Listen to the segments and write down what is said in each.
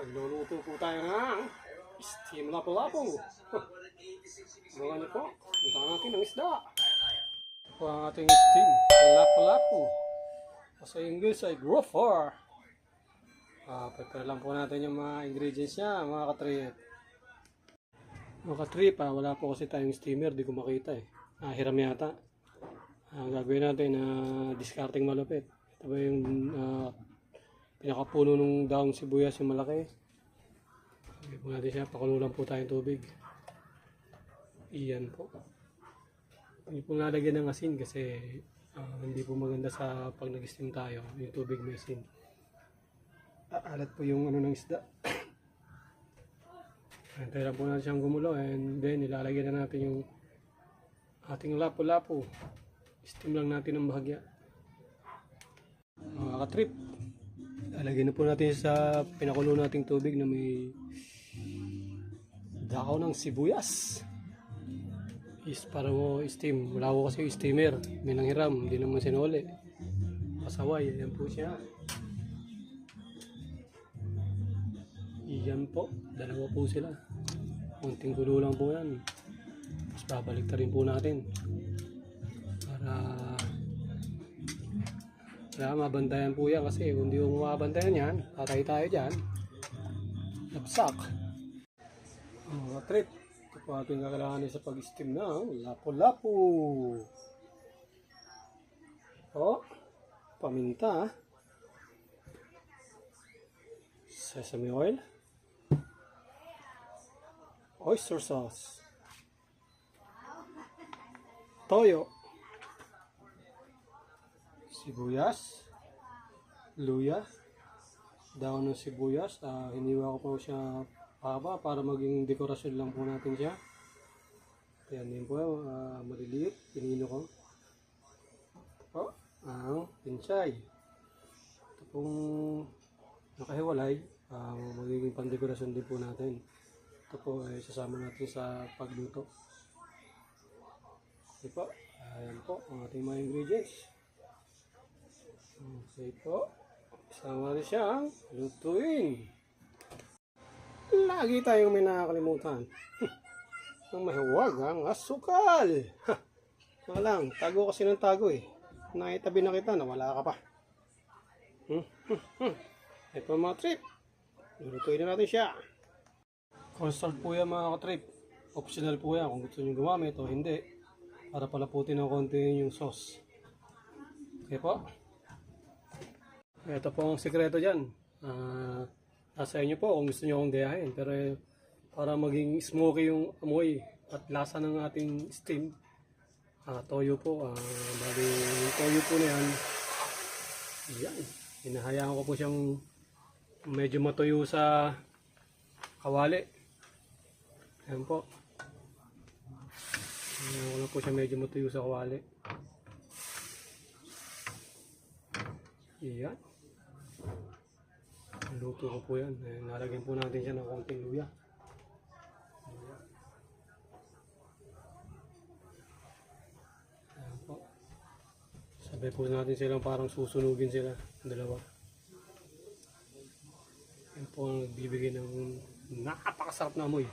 Pagluluto po tayo ng steam lapu-lapu. Mga niyo po, punta natin ng isda. Ito po ang ating steam lapu-lapu. Sa English ay grouper. Prepare lang po natin yung mga ingredients niya, mga katrip. Mga katrip, wala po kasi tayong steamer, di ko makita eh. Hiram yata. Gagawin natin discarding malupit. Ito ba yung pinakapuno ng daong sibuyas yung malaki. Lagyan po natin siya, pakulo lang po tayong tubig. Iyan po. Hindi po nalagyan ng asin kasi hindi po maganda sa pag nag-steam tayo, yung tubig may asin. Alat po yung ng isda. Antayin lang po natin siyang gumulo and then ilalagyan na natin yung ating lapu-lapu. Steam lang natin ng bahagya. Mga katrip, lalagyan na po natin sa pinakulo nating tubig na may dakaw ng sibuyas. Is para mo steam. Wala ko kasi yung steamer. May nanghiram, hindi naman sinuli. Pasaway, ayan po siya. Iyan po, dalawa po sila. Konting kulo lang po yan. Tapos babalik na rin po natin. Para mabantayan po yan kasi kung di mo mabantayan yan, tatay tayo dyan. Labsak. Mga trip. Ito po ating kakailanganin sa pag-steam ng lapu-lapu. Paminta. Sesame oil. Oyster sauce. Toyo. Sibuyas. Luya. Daon ng sibuyas. Hiniwa ko po siya haba para maging dekorasyon lang po natin siya. Ayan din po. Maliliit. Pinilo ko. Ito ang pinchay. Ito pong nakahiwalay. Magiging pandekorasyon din po natin. Ito po ay sasama natin sa pagluto. Okay po. Ayan po ang ating mga ingredients. Okay po. Isama rin siyang lutuin. Lagi tayong may nakakalimutan. Ang mahiwagang asukal. Nga lang, tago kasi ng tago eh. Naitabi na kita, nawala ka pa. Ito mga trip. Lutuin na natin siya. Constant po yan mga katrip. Optional po yan kung gusto nyo gumamit o hindi. Para palaputin ng konti yung sauce. Okay po. Ito po ang sekreto dyan. Nasa inyo po kung gusto nyo akong gayahin. Pero para maging smoky yung amoy at lasa ng ating steam. Toyo po. Bali yung toyo po na yan. Yan. Hinahayaan ko po siyang medyo matuyo sa kawali. Ayan po. Wala po siya medyo matuyo sa kawali. Iyan. Luto ko po yan. Nalagyan po natin siya ng konting luya. Ayan po. Sabay po natin silang parang susunugin sila. Dalawa. Ayan po ang nagbibigay ng napakasarap na amoy.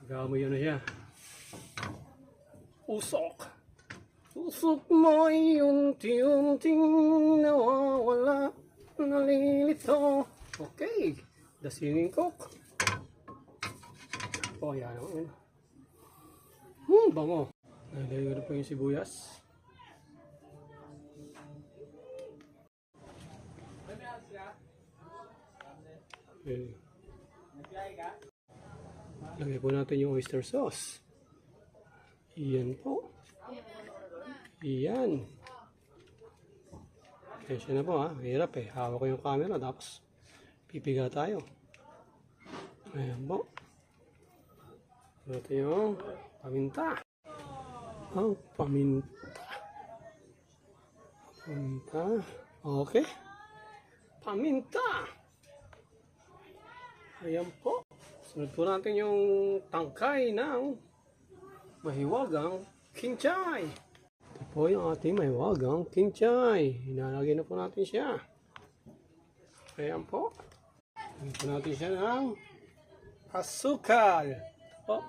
Nag-aamoy na siya. Usok. Usok mo'y unti-unting nawawala, nalilito. Okay. The singing cook. Yan naman. Bango. Nalagay ko na po yung sibuyas. Okay. Lagay po natin yung oyster sauce. Iyan po. Iyan. Tensya na po ha. Hirap eh. Hawak ko yung camera tapos pipiga tayo. Ayan po. Ito yung paminta. Ang paminta. Paminta. Okay. Paminta. Ayan po. Sunod po natin yung tangkay ng mahiwagang kinchay. Ito po yung ating mahiwagang kinchay. Hinalagay na po natin siya. Ayan po. Ito natin siya ng asukal. Po.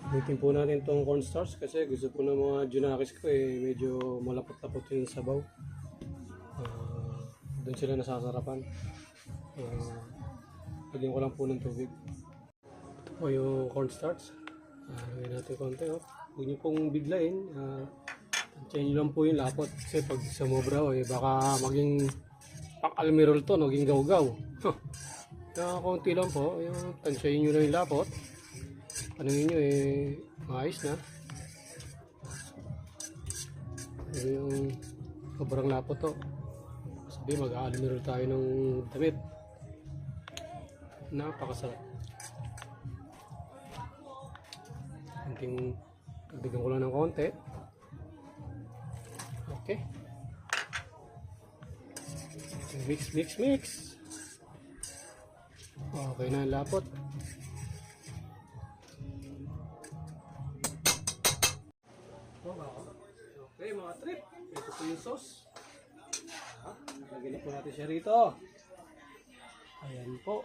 Bitin po natin itong cornstarch kasi gusto po ng mga junakis ko medyo malapot-lapot yung sabaw. Doon sila nasasarapan. Lagyan ko lang po ng tubig. Ito po yung cornstarch. Lagyan natin konti. Huwag niyo pong biglayin. Tansyahin niyo lang po yung lapot. Kasi pag sumobra, baka maging pang-almirol to, maging gaw-gaw. Kaya konti lang po. Tansyahin niyo lang yung lapot. Panungin nyo maayos na. Ito yung sobrang lapot to. Sabi mag-almirol tayo ng damit. Napakasarap. Dagdagan ko lang ng konti. Okay. Mix, mix, mix. Okay na ang lapot. Okay mga trip. Ito po yung sauce. Lagyan po natin siya rito. Ayan po.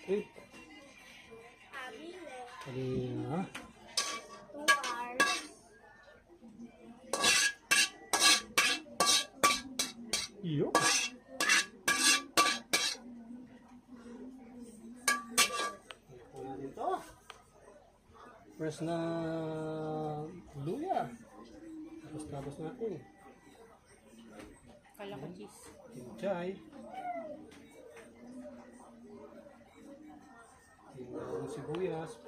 Trip. Kanina. 2 hours. Iyo. First na luya. Tapos natin. Kala ko cheese. Kinchay. Yung sibuyas.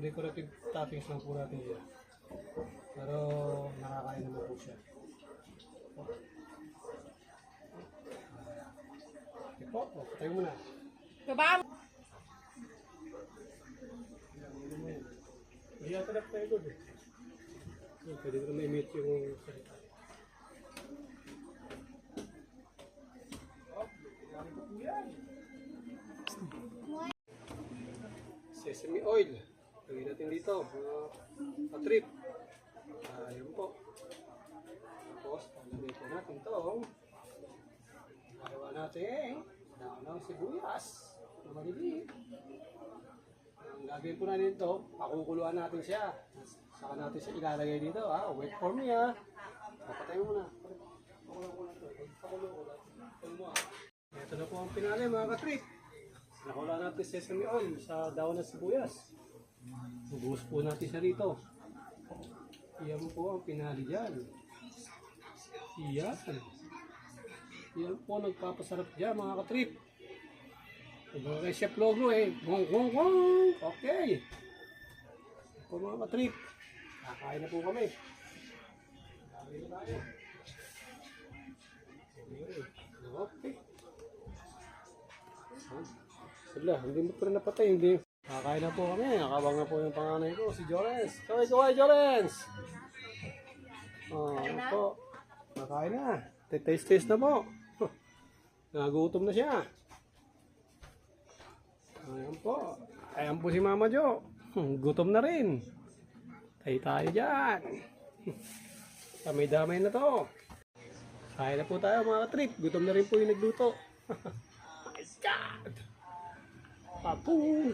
Decorative toppings lang po natin yan. Pero nakakain naman po siya. Okay po, patay mo na. Baba! Hindi yata na tayo doon. Pwede ko na may-mute yung salita. Sesame oil. Lagyan natin dito. Patrip. Ayan po. Tapos, paglalagay po natin ito. Gagawa natin ng sibuyas na maliliit. Ang gagawin po natin ito, pakukuluan natin siya. Saka natin siya ilalagay dito. Wait for me ha. Papatay mo muna. Pakulang ko lang ito. Pakulang ko lang. Ito na po ang pinali mga katrip. Nakula natin sesame oil sa daon ng sibuyas. Ubuhos po natin siya rito. Iyan po ang pinali dyan. Iyan. Iyan po nagpapasarap dyan mga katrip. Ito kay Chef Logo Gong gong gong. Okay. Ito mga katrip. Kakain na po kami. Kakain na tayo. Okay. Sala, hindi mo pa rin napatay. Hindi. Kakain na po kami. Nakabang na po yung panganay ko, si Jorens. Kaway, Jorens! Ano po. Kakain na. Taste na po. Nagutom na siya. Ayan po. Ayan po si Mama Jo. Gutom na rin. Tayo dyan. Damay-damay na to. Kain na po tayo mga trip. Gutom na rin po yung nagluto. My God! Papu!